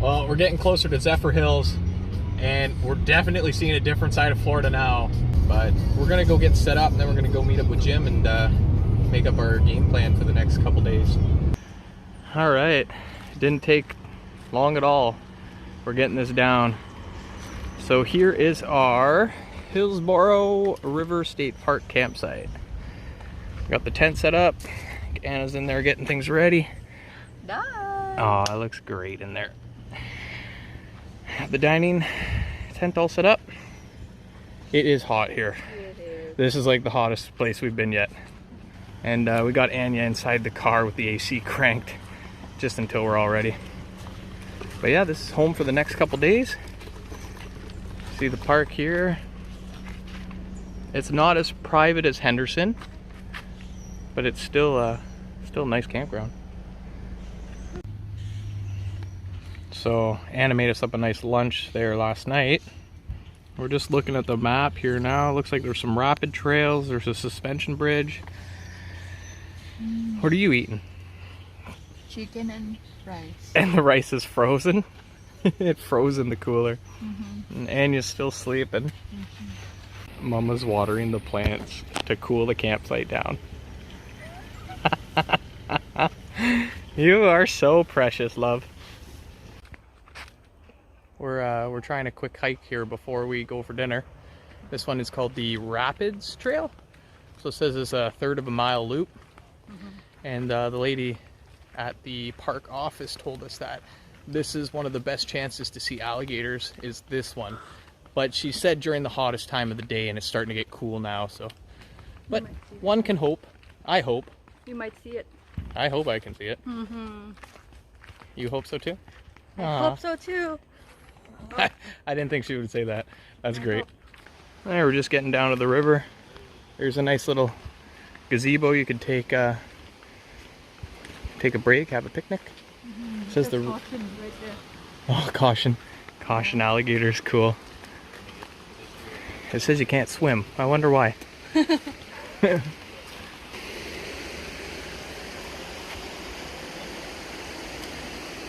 Well, we're getting closer to Zephyr Hills, and we're definitely seeing a different side of Florida now. But we're gonna go get set up, and then we're gonna go meet up with Jim and make up our game plan for the next couple days. All right, didn't take long at all. We're getting this down. So here is our Hillsborough River State Park campsite. Got the tent set up. Anna's in there getting things ready. Done. Oh, it looks great in there. Have the dining tent all set up. It is hot here. It is. This is like the hottest place we've been yet. And we got Anya inside the car with the AC cranked just until we're all ready. But yeah, this is home for the next couple days. See the park here. It's not as private as Henderson, but it's still a nice campground. So Anna made us up a nice lunch there last night. We're just looking at the map here now. Looks like there's some rapid trails. There's a suspension bridge. What are you eating? Chicken and rice. And the rice is frozen. It froze in the cooler. And Anya's still sleeping. Mama's watering the plants to cool the campsite down. You are so precious, love. We're trying a quick hike here before we go for dinner. This one is called the Rapids Trail. So it says it's a 1/3 of a mile loop. And the lady at the park office told us that this is one of the best chances to see alligators is this one. But she said during the hottest time of the day, and it's starting to get cool now, so. But one can hope. I hope. You might see it. I hope I can see it. You hope so too? I hope so too. I didn't think she would say that. That's great. Alright, we're just getting down to the river. There's a nice little gazebo you could take a break, have a picnic. Says the caution right there. Oh, caution. Caution, alligators, cool. It says you can't swim. I wonder why.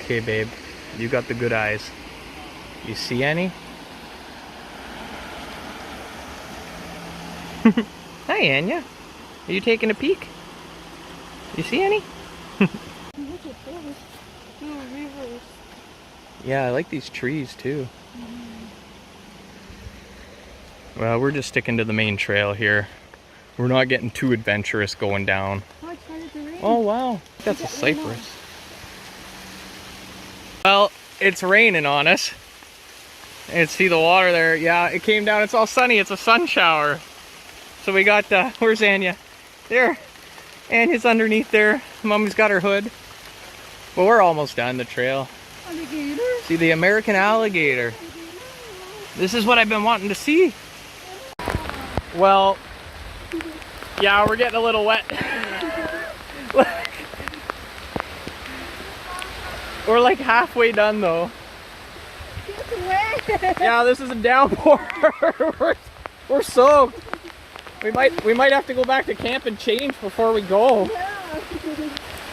Okay, babe. You got the good eyes. You see any? Hi, Anya. Are you taking a peek? You see any? Look at those two rivers. Yeah, I like these trees too. Well, we're just sticking to the main trail here. We're not getting too adventurous going down. Oh, it started to rain. Oh wow, that's a cypress. Well, it's raining on us. And see the water there? Yeah, it came down. It's all sunny. It's a sun shower. So we got, where's Anya? There. Anya's underneath there. Mommy's got her hood. But we're almost done the trail. Alligator. See the American alligator. This is what I've been wanting to see. Well, yeah, we're getting a little wet. We're like halfway done though. Yeah, this is a downpour. we're soaked. We might have to go back to camp and change before we go.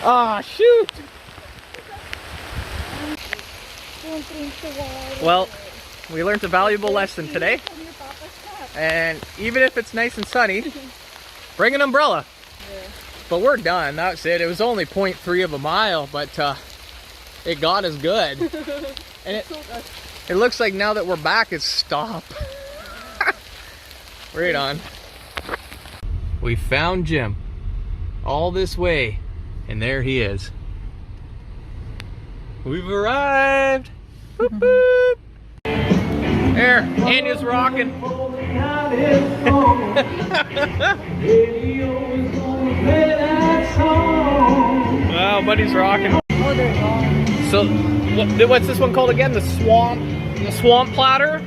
Ah, shoot. Well, we learned a valuable lesson today. And even if it's nice and sunny, bring an umbrella. But we're done. That's it. It was only 0.3 of a mile, but it got us good. And it looks like now that we're back, it's stopped. Right on. We found Jim all this way, and there he is. We've arrived. Boop, boop. There, Anya's rocking. Wow, buddy's rocking. Oh, they're gone. So, what's this one called again? The swamp platter?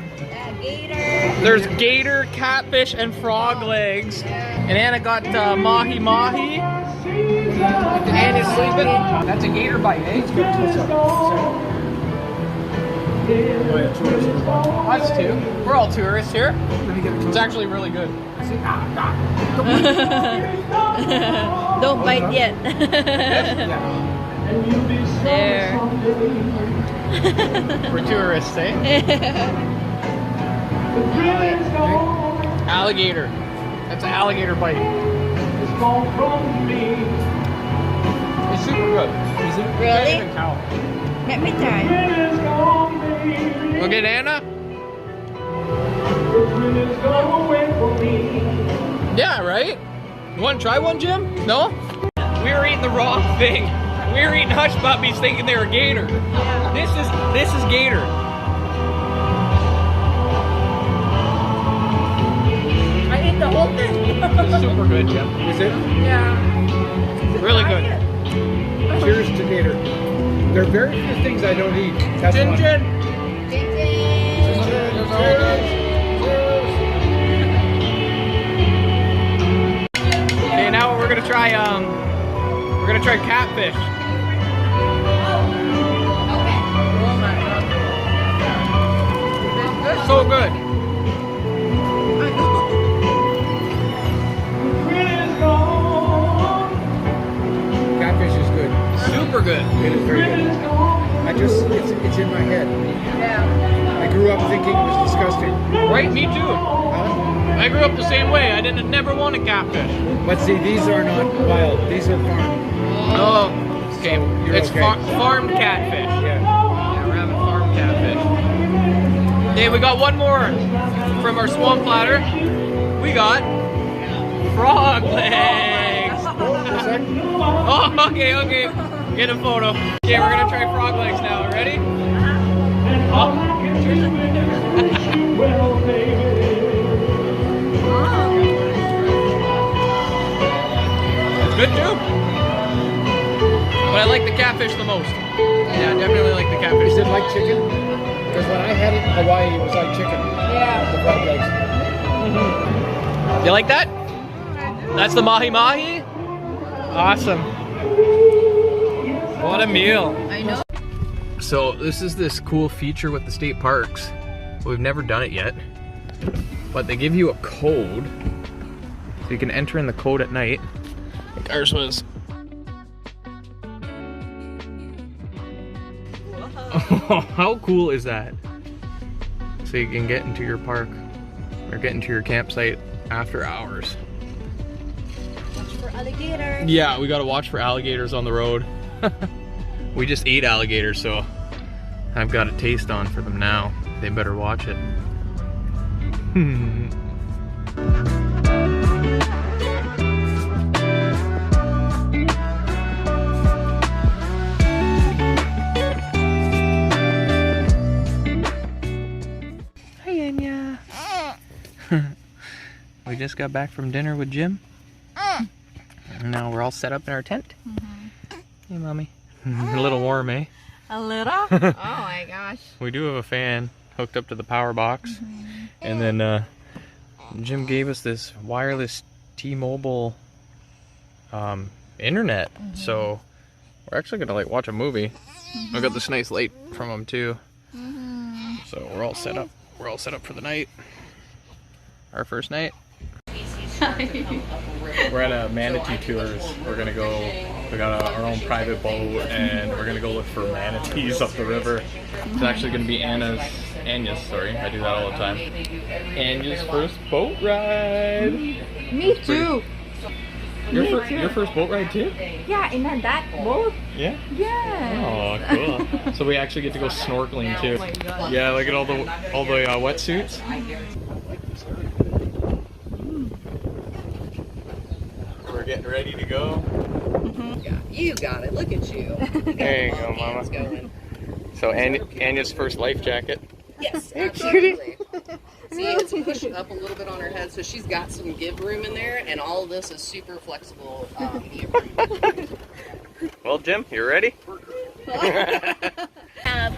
Gator. There's gator, catfish, and frog legs. And Anna got mahi mahi. Anna's sleeping. That's a gator bite, eh? Us too. We're all tourists here. It's actually really good. Don't bite yet. There. We're tourists, eh? Alligator. That's an alligator bite. It's super good. Is it? Really? Can't even tell. Let me try. Look at Anna. Yeah, right? You want to try one, Jim? No? We were eating the wrong thing. We were eating hush puppies thinking they were gator. This is gator. I ate the whole thing. It's super good, Jim. Is it? Yeah. Really good. Cheers to gator. There are very few things I don't eat. That's Chin one. chin. Okay, now we're gonna try catfish. So good. Catfish is good. Super good. It is very good. It's in my head. I grew up thinking it was disgusting. Right, me too. Huh? I grew up the same way. I never wanted catfish. But see, these are not wild. These are farmed. Oh, okay. You're It's okay. farmed catfish. Yeah. Yeah, we're having farmed catfish. Okay, we got one more from our swamp platter. We got frog legs. Oh, okay. Get a photo. Okay, we're gonna try frog legs now. Ready? Oh. It's good too. But I like the catfish the most. Yeah, I definitely like the catfish. Is it like chicken? Because when I had it in Hawaii, it was like chicken. Yeah. The frog legs. You like that? That's the mahi mahi? Awesome. What a meal. I know. So this is this cool feature with the state parks. We've never done it yet. But they give you a code. So you can enter in the code at night. Like ours was. Oh, how cool is that? So you can get into your park or get into your campsite after hours. Watch for alligators. Yeah, we gotta watch for alligators on the road. We just ate alligators, so I've got a taste on for them now. They better watch it. Hi, Anya. We just got back from dinner with Jim. And now we're all set up in our tent. Hey, Mommy. A little warm, eh? A little? Oh my gosh. We do have a fan hooked up to the power box. And then Jim gave us this wireless T-Mobile internet. So we're actually gonna like watch a movie. I got this nice light from him too. So we're all set up. We're all set up for the night. Our first night. We're at a Manatee tours. We're gonna go. We got our own private boat, and we're gonna go look for manatees up the river. It's actually gonna be Anya's. Sorry, I do that all the time. Anya's first boat ride. Me too. Your first boat ride too? Yeah, in that boat. Yeah. Yeah. Oh, cool. So we actually get to go snorkeling too. Oh my God. Yeah, look at all the wetsuits. We're getting ready to go. You got it. Look at you. There you go, Mama. Hands going. So Anya's first life jacket. Yes, absolutely. See, it's pushed up a little bit on her head, so she's got some give room in there, and all of this is super flexible. Well, Jim, you ready? Have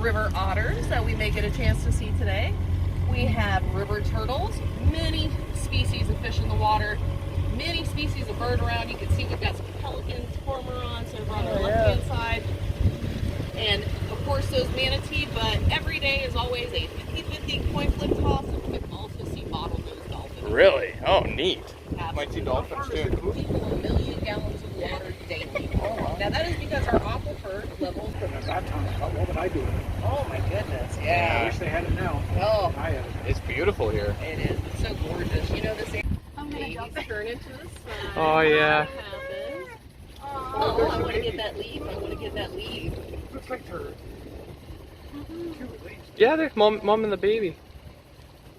river otters that we may get a chance to see today. We have river turtles, many species of fish in the water, many species of bird around. You can see we've got some pelicans, cormorants over on the left-hand side. And of course those manatee, but every day is always a 50-50 coin flip toss, and we can also see bottlenose dolphins. Really? Oh, neat. Absolutely. Might see dolphins too. People, a million gallons of water daily. Now that is because our aquifer levels. At that time, what would I do? Oh my goodness, I yeah. wish they had it now. Oh, I had it. It's beautiful here. it is. It's so gorgeous. You know this area. I'm gonna jump Babies turn into the sun. Oh, yeah. What happens? Oh, Oh, I want to get that leaf. I want to get that leaf. Looks like her. Cute at least. Yeah, there's mom and the baby.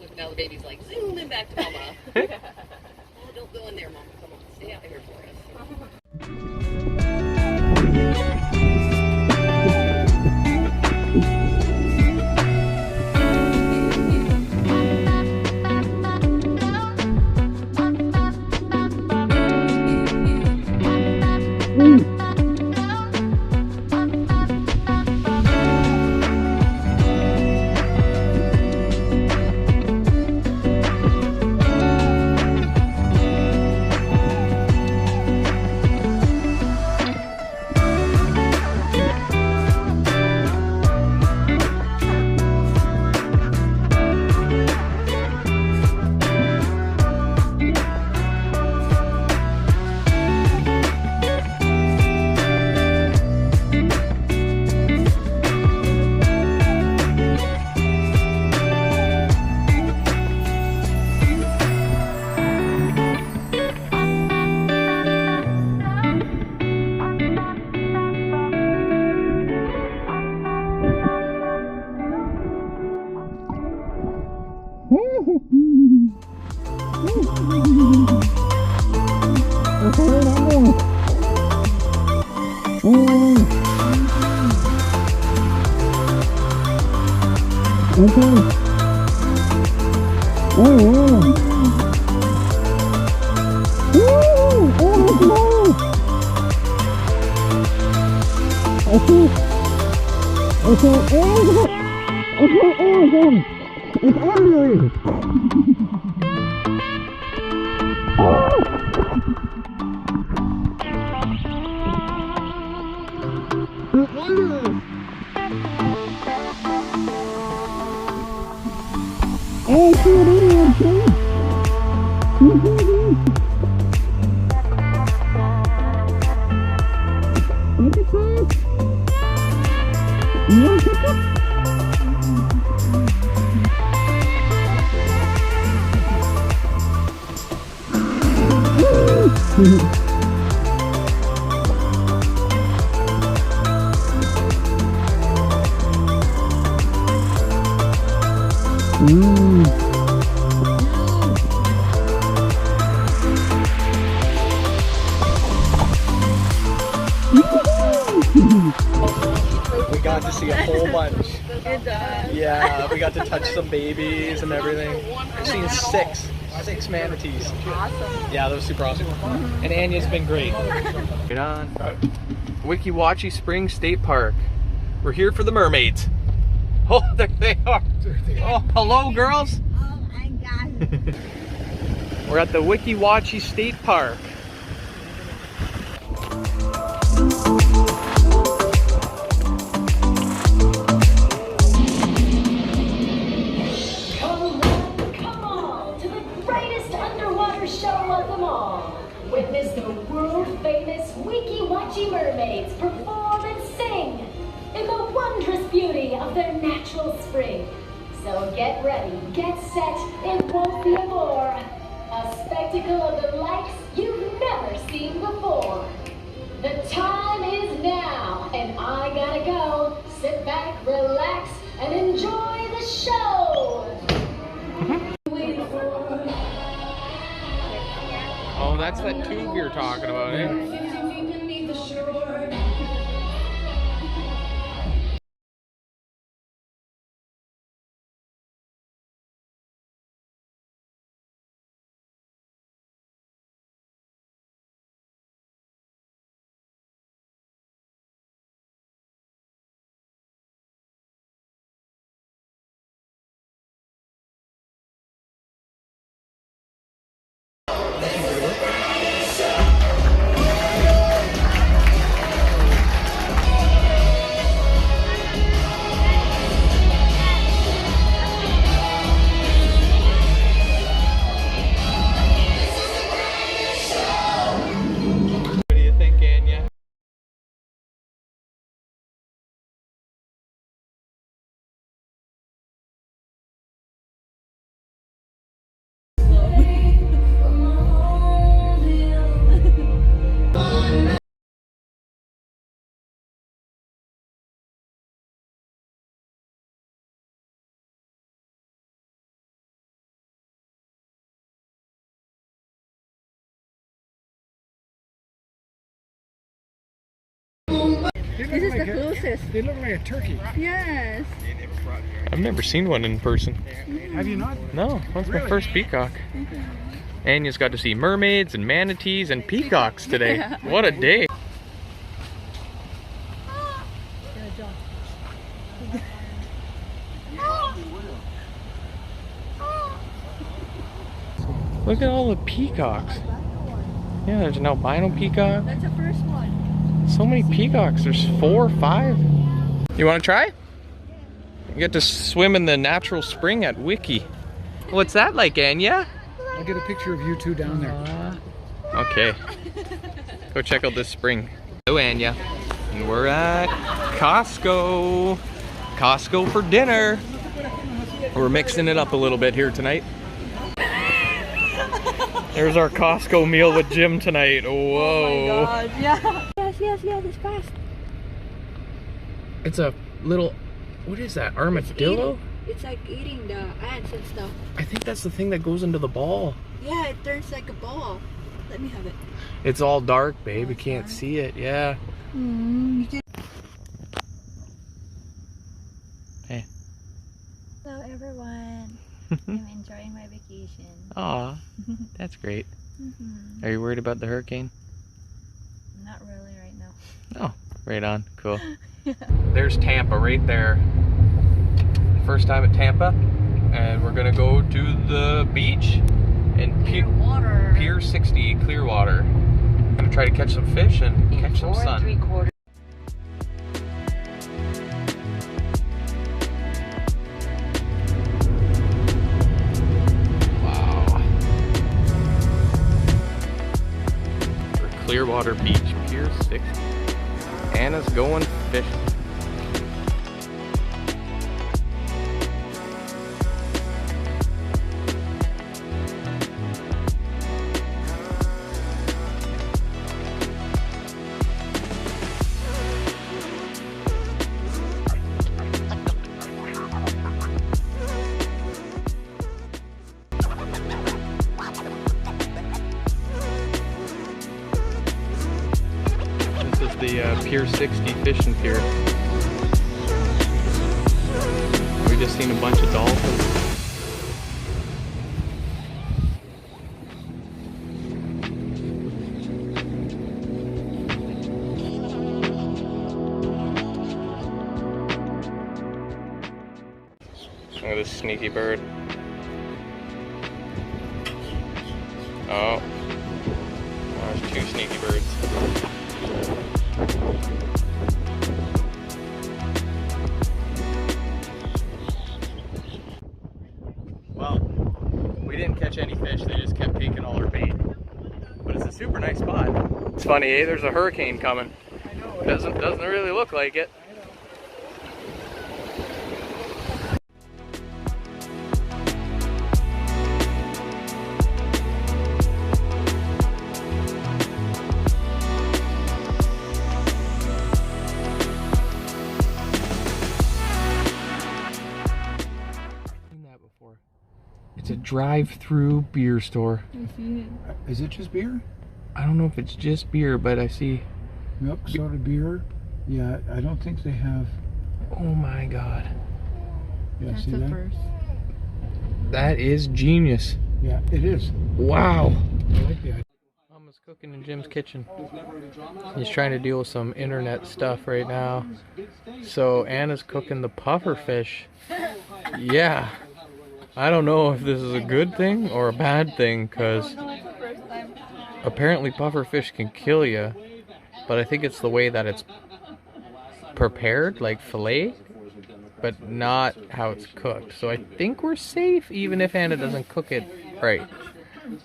Look, now the baby's like zooming back to mama. Oh, don't go in there, mama. Come on, stay out here for us. We got to see a whole bunch. It does. Yeah, we got to touch some babies and everything. I've seen six manatees. Awesome. Yeah, that was super awesome. And Anya's been great. Right on. Wikiwatchi Springs State Park. We're here for the mermaids. Oh, there they are. Oh, hello, girls. oh my God. We're at the Wikiwatchi State Park. Come on to the greatest underwater show of them all. Witness the world-famous Wikiwatchi mermaids perform and sing in the wondrous beauty of their natural spring. So get ready, get set, it won't be a bore. A spectacle of the likes you've never seen before. The time is now, and I gotta go. Sit back, relax, and enjoy the show. Oh, that's that tube you're talking about, eh? Beneath the shore. This is the closest. They look like a turkey. Yes. I've never seen one in person. Have you not? No, that's my first peacock. Anya's got to see mermaids and manatees and peacocks today. What a day. Look at all the peacocks. Yeah, there's an albino peacock. That's the first one. So many peacocks. There's 4 or 5. You want to try? You get to swim in the natural spring at Weeki. What's that like, Anya? I'll get a picture of you two down there. Okay. Go check out this spring. Hello, Anya. And we're at Costco. Costco for dinner. We're mixing it up a little bit here tonight. There's our Costco meal with Jim tonight. Whoa. Oh my god, yeah. Yes, it's fast. It's a little, what is that, armadillo? It's like eating the ants and stuff. I think that's the thing that goes into the ball. Yeah, it turns like a ball. Let me have it. It's all dark, babe. You can't see it. Yeah. Hey. Hello, everyone. I'm enjoying my vacation. Aw, that's great. Are you worried about the hurricane? Not really right now. Oh, right on. Cool. There's Tampa right there. First time at Tampa, and we're gonna go to the beach in Pier 60, Clearwater. I'm gonna try to catch some fish and catch some sun. Wow. For Clearwater Beach, Pier 60. Anna's going fishing. This is the Pier 60 fishing pier. We just seen a bunch of dolphins. Look at this sneaky bird. Oh, there's 2 sneaky birds. Well, we didn't catch any fish, they just kept taking all our bait. But it's a super nice spot. It's funny, eh? There's a hurricane coming. Doesn't really look like it. It's a drive-through beer store. I see it. Is it just beer? I don't know if it's just beer, but I see. Milk, soda, beer. Yeah, I don't think they have. Oh my god. Yeah, That's see the that? first. That is genius. Yeah, it is. Wow. I like the idea. Mama's cooking in Jim's kitchen. He's trying to deal with some internet stuff right now. So Anna's cooking the puffer fish. Yeah. I don't know if this is a good thing or a bad thing, because apparently puffer fish can kill you, but I think it's the way that it's prepared, like fillet, but not how it's cooked. So I think we're safe even if Anna doesn't cook it right.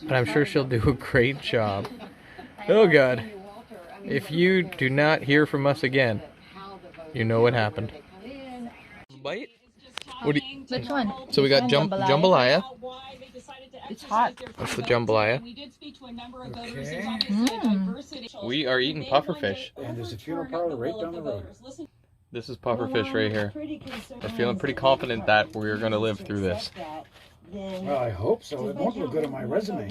But I'm sure she'll do a great job. Oh god. If you do not hear from us again, you know what happened. Bite? What do you, Which one? so we got jambalaya. It's hot. That's the jambalaya. Okay. We are eating pufferfish. And there's a funeral parlor right down the road. This is pufferfish right here. I'm feeling pretty confident that we're going to live through this. Well, I hope so. It won't look good on my resume.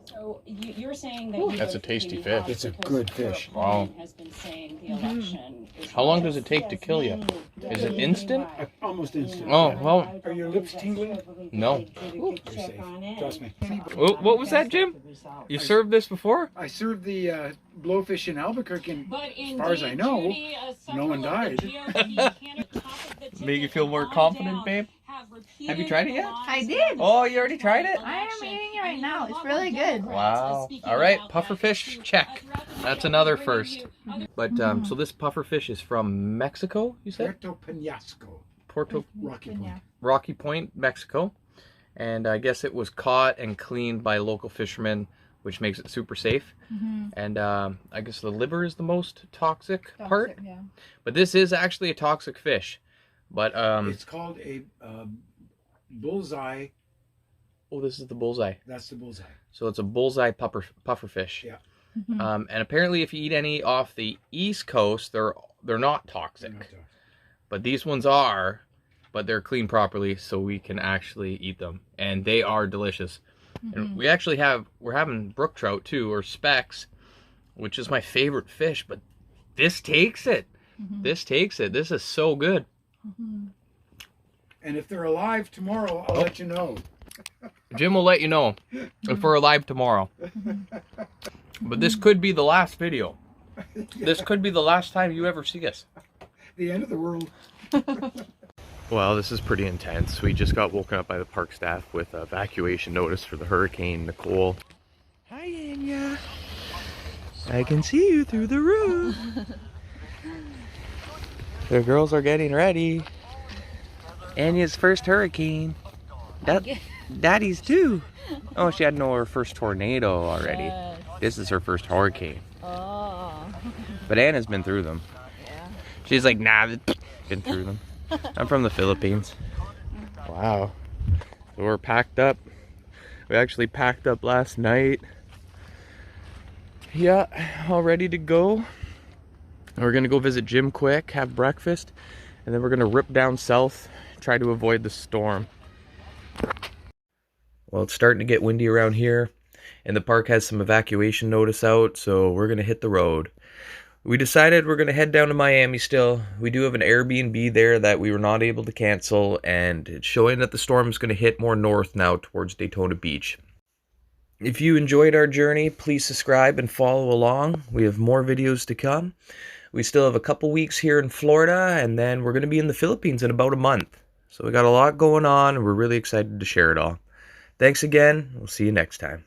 So you're saying that That's a tasty fish. It's a good fish. Wow. Has been saying the election is How long does it take to kill you? Is it instant? Almost instant. Oh, well, Are your lips tingling? no. You're safe. Trust me. What was that, Jim? You served this before? I served the blowfish in Albuquerque, and as far as I know, no one died. Make you feel more confident, babe? Have you tried it yet? I did. Oh, you already tried it? I am eating it right now. It's really good. Wow. All right, pufferfish, check. That's another first. But, so this pufferfish is from Mexico, you said? Puerto Penasco. Porto Rocky Point. Rocky Point, Mexico. And I guess it was caught and cleaned by local fishermen, which makes it super safe. And I guess the liver is the most toxic part. Yeah. But this is actually a toxic fish. But It's called a bullseye. oh, this is the bullseye. That's the bullseye. So it's a bullseye pufferfish. Yeah. And apparently, if you eat any off the East Coast, they're not toxic. Not toxic. But these ones are, but they're cleaned properly, so we can actually eat them, and they are delicious. And we actually we're having brook trout too, or specks, which is my favorite fish. But this takes it. This takes it. This is so good. And if they're alive tomorrow, I'll let you know. Jim will let you know if we're alive tomorrow. But this could be the last video. This could be the last time you ever see us. The end of the world. Well, this is pretty intense. We just got woken up by the park staff with an evacuation notice for the Hurricane Nicole. Hi, Anya. I can see you through the roof. The girls are getting ready. Anya's first hurricane. Daddy's too. Oh, she had to know her first tornado already. This is her first hurricane. Oh. But Anna's been through them. Yeah. She's like, nah, been through them. I'm from the Philippines. Wow. So we're packed up. We actually packed up last night. Yeah, all ready to go. We're gonna go visit Jim quick, have breakfast, and then we're gonna rip down south, try to avoid the storm. Well, it's starting to get windy around here, and the park has some evacuation notice out, so we're gonna hit the road. We decided we're gonna head down to Miami still. We do have an Airbnb there that we were not able to cancel, and it's showing that the storm is gonna hit more north now towards Daytona Beach. If you enjoyed our journey, please subscribe and follow along. We have more videos to come. We still have a couple weeks here in Florida, and then we're going to be in the Philippines in about a month. So we got a lot going on, and we're really excited to share it all. Thanks again. We'll see you next time.